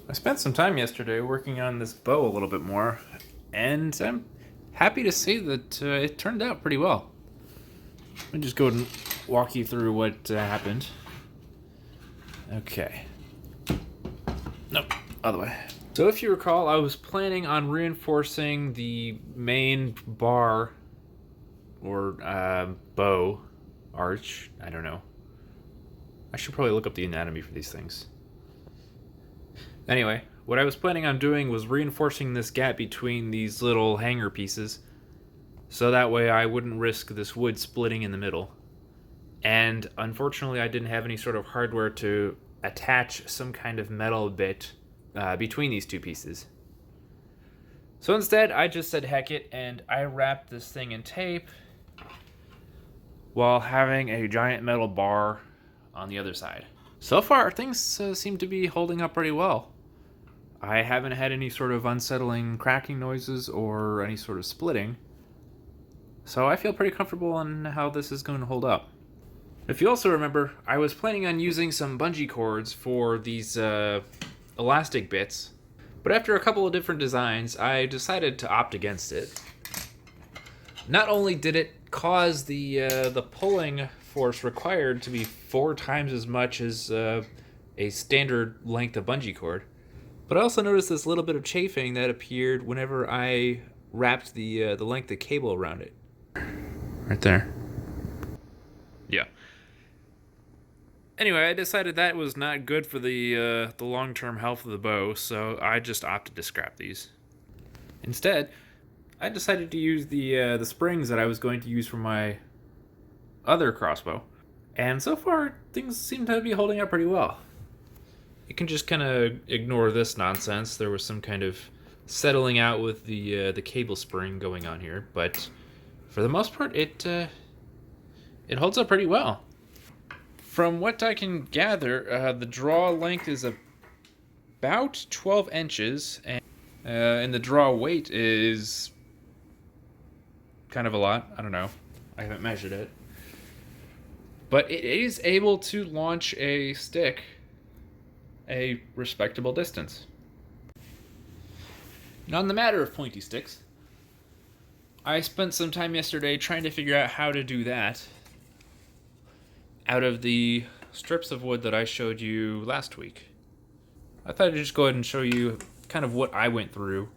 I spent some time yesterday working on this bow a little bit more, and I'm happy to say that it turned out pretty well. Let me just go and walk you through what happened. Okay. Nope, other way. So if you recall, I was planning on reinforcing the main bar or bow arch. I don't know. I should probably look up the anatomy for these things. Anyway, what I was planning on doing was reinforcing this gap between these little hanger pieces, so that way I wouldn't risk this wood splitting in the middle. And unfortunately, I didn't have any sort of hardware to attach some kind of metal bit between these two pieces. So instead, I just said heck it, and I wrapped this thing in tape while having a giant metal bar on the other side. So far, things seem to be holding up pretty well. I haven't had any sort of unsettling cracking noises or any sort of splitting, so I feel pretty comfortable on how this is going to hold up. If you also remember, I was planning on using some bungee cords for these elastic bits, but after a couple of different designs, I decided to opt against it. Not only did it cause the pulling force required to be 4 times as much as a standard length of bungee cord, but I also noticed this little bit of chafing that appeared whenever I wrapped the length of cable around it. Right there. Yeah. Anyway, I decided that was not good for the long-term health of the bow, so I just opted to scrap these. Instead, I decided to use the springs that I was going to use for my other crossbow, and so far things seem to be holding up pretty well. You can just kind of ignore this nonsense. There was some kind of settling out with the cable spring going on here, but for the most part, it holds up pretty well. From what I can gather, the draw length is about 12 inches, and the draw weight is kind of a lot. I don't know. I haven't measured it. But it is able to launch a stick a respectable distance. Now, on the matter of pointy sticks, I spent some time yesterday trying to figure out how to do that out of the strips of wood that I showed you last week. I thought I'd just go ahead and show you kind of what I went through,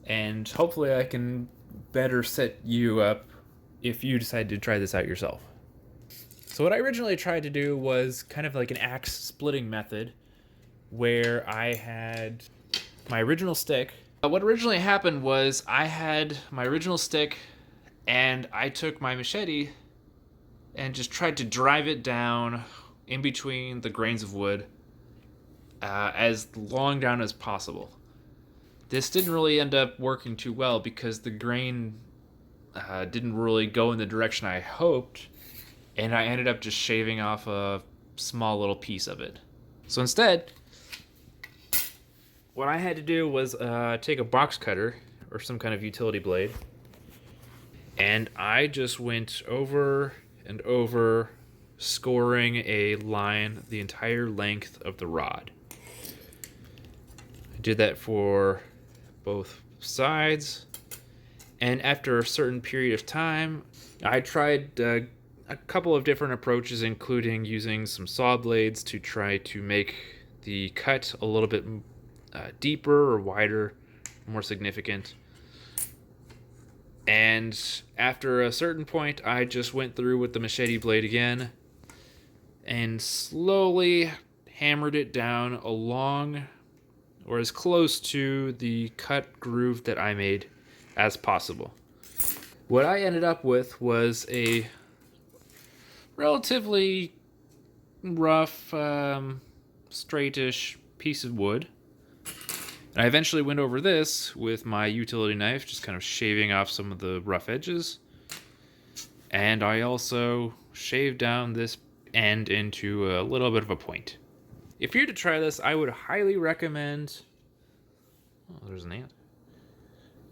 and hopefully I can better set you up if you decide to try this out yourself. So what I originally tried to do was kind of like an axe splitting method, where I had my original stick. What originally happened was I had my original stick and I took my machete and just tried to drive it down in between the grains of wood as long down as possible. This didn't really end up working too well because the grain didn't really go in the direction I hoped, and I ended up just shaving off a small little piece of it. So instead, what I had to do was take a box cutter or some kind of utility blade, and I just went over and over, scoring a line the entire length of the rod. I did that for both sides, and after a certain period of time, I tried a couple of different approaches, including using some saw blades to try to make the cut a little bit deeper or wider, more significant. And after a certain point, I just went through with the machete blade again and slowly hammered it down along or as close to the cut groove that I made as possible. What I ended up with was a relatively rough, straightish piece of wood. And I eventually went over this with my utility knife, just kind of shaving off some of the rough edges. And I also shaved down this end into a little bit of a point. If you're to try this, I would highly recommend... Oh, there's an ant.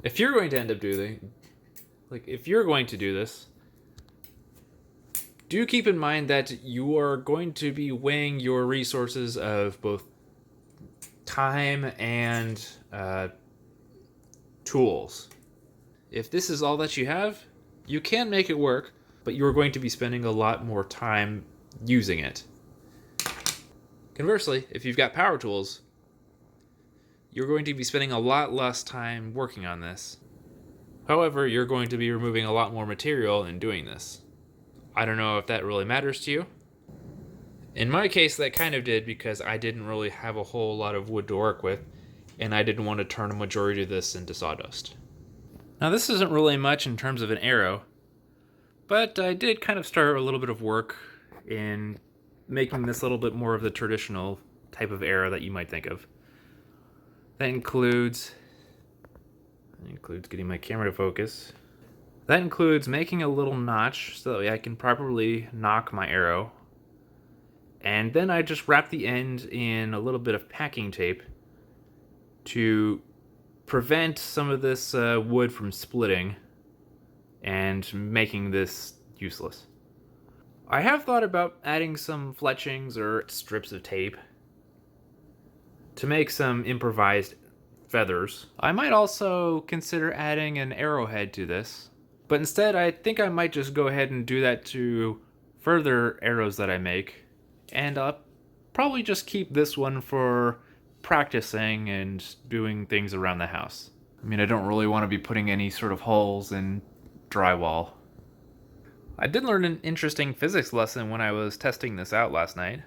If you're going to end up doing... if you're going to do this, do keep in mind that you are going to be weighing your resources of both time and tools. If this is all that you have, you can make it work, but you're going to be spending a lot more time using it. Conversely, if you've got power tools, you're going to be spending a lot less time working on this. However, you're going to be removing a lot more material in doing this. I don't know if that really matters to you. In my case, that kind of did, because I didn't really have a whole lot of wood to work with, and I didn't want to turn a majority of this into sawdust. Now, this isn't really much in terms of an arrow, but I did kind of start a little bit of work in making this a little bit more of the traditional type of arrow that you might think of. That includes getting my camera to focus. That includes making a little notch so that way I can properly nock my arrow. And then I just wrap the end in a little bit of packing tape to prevent some of this wood from splitting and making this useless. I have thought about adding some fletchings or strips of tape to make some improvised feathers. I might also consider adding an arrowhead to this, but instead I think I might just go ahead and do that to further arrows that I make, and I'll probably just keep this one for practicing and doing things around the house. I mean, I don't really want to be putting any sort of holes in drywall. I did learn an interesting physics lesson when I was testing this out last night,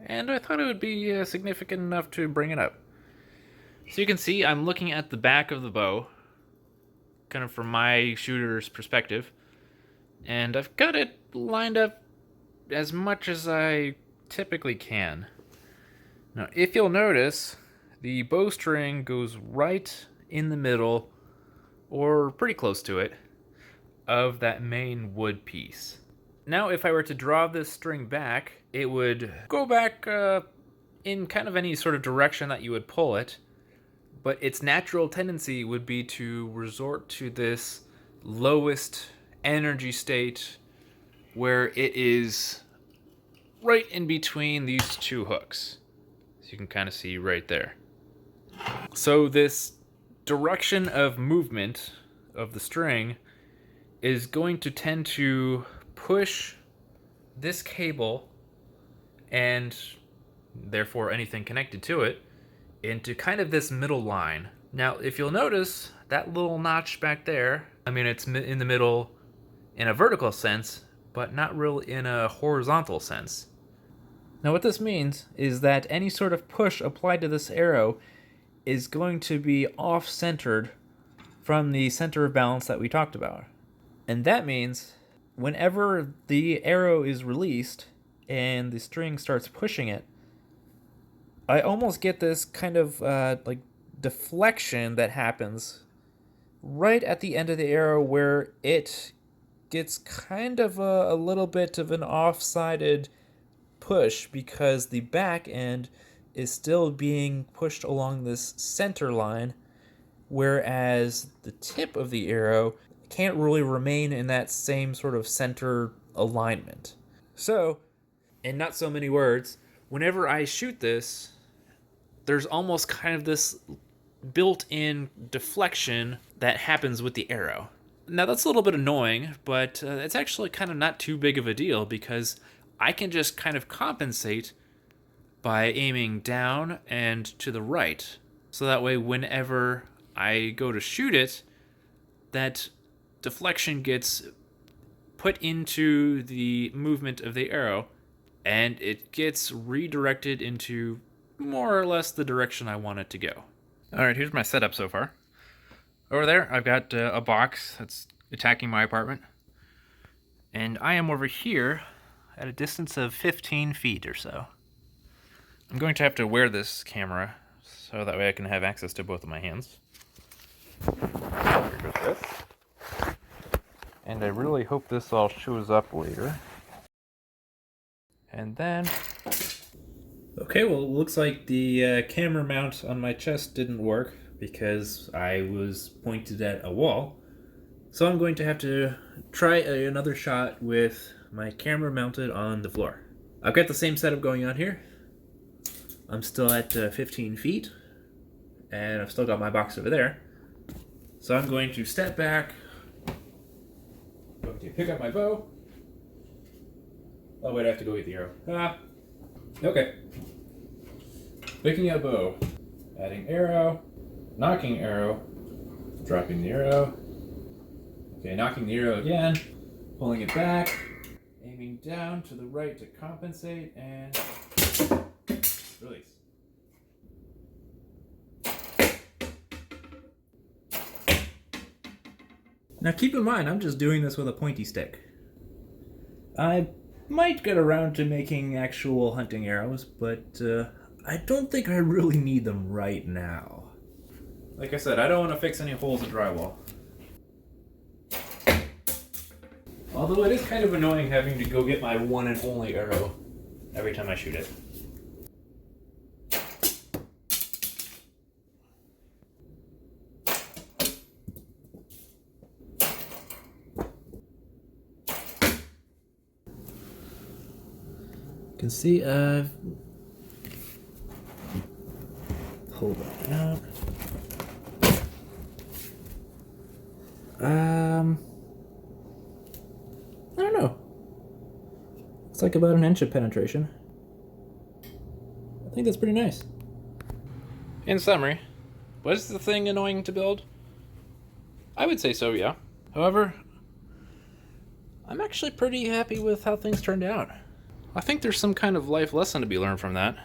and I thought it would be significant enough to bring it up. So you can see I'm looking at the back of the bow, kind of from my shooter's perspective, and I've got it lined up as much as I typically can. Now, if you'll notice, the bowstring goes right in the middle, or pretty close to it, of that main wood piece. Now, if I were to draw this string back, it would go back in kind of any sort of direction that you would pull it, but its natural tendency would be to resort to this lowest energy state where it is right in between these two hooks. So you can kind of see right there. So this direction of movement of the string is going to tend to push this cable and therefore anything connected to it into kind of this middle line. Now, if you'll notice, that little notch back there, I mean, it's in the middle in a vertical sense, but not really in a horizontal sense. Now, what this means is that any sort of push applied to this arrow is going to be off-centered from the center of balance that we talked about. And that means whenever the arrow is released and the string starts pushing it, I almost get this kind of like deflection that happens right at the end of the arrow, where it gets kind of a little bit of an off-sided push because the back end is still being pushed along this center line, whereas the tip of the arrow can't really remain in that same sort of center alignment. So, in not so many words, whenever I shoot this, there's almost kind of this built-in deflection that happens with the arrow. Now, that's a little bit annoying, but it's actually kind of not too big of a deal, because I can just kind of compensate by aiming down and to the right. So that way, whenever I go to shoot it, that deflection gets put into the movement of the arrow, and it gets redirected into more or less the direction I want it to go. Alright, here's my setup so far. Over there, I've got a box that's attacking my apartment, and I am over here at a distance of 15 feet or so. I'm going to have to wear this camera so that way I can have access to both of my hands. Here goes this. And I really hope this all shows up later. And then... Okay, well, it looks like the camera mount on my chest didn't work because I was pointed at a wall. So I'm going to have to try another shot with my camera mounted on the floor. I've got the same setup going on here. I'm still at 15 feet, and I've still got my box over there. So I'm going to step back, going to pick up my bow. Oh wait, I have to go get the arrow. Okay. Picking up bow, adding arrow, knocking arrow, dropping the arrow. Okay, knocking the arrow again, pulling it back, aiming down to the right to compensate, and release. Now keep in mind, I'm just doing this with a pointy stick. I might get around to making actual hunting arrows, but I don't think I really need them right now. Like I said, I don't want to fix any holes in drywall. Although it is kind of annoying having to go get my one and only arrow every time I shoot it. You can see I've pulled that out. I don't know. It's like about an inch of penetration. I think that's pretty nice. In summary, was the thing annoying to build? I would say so, yeah. However, I'm actually pretty happy with how things turned out. I think there's some kind of life lesson to be learned from that.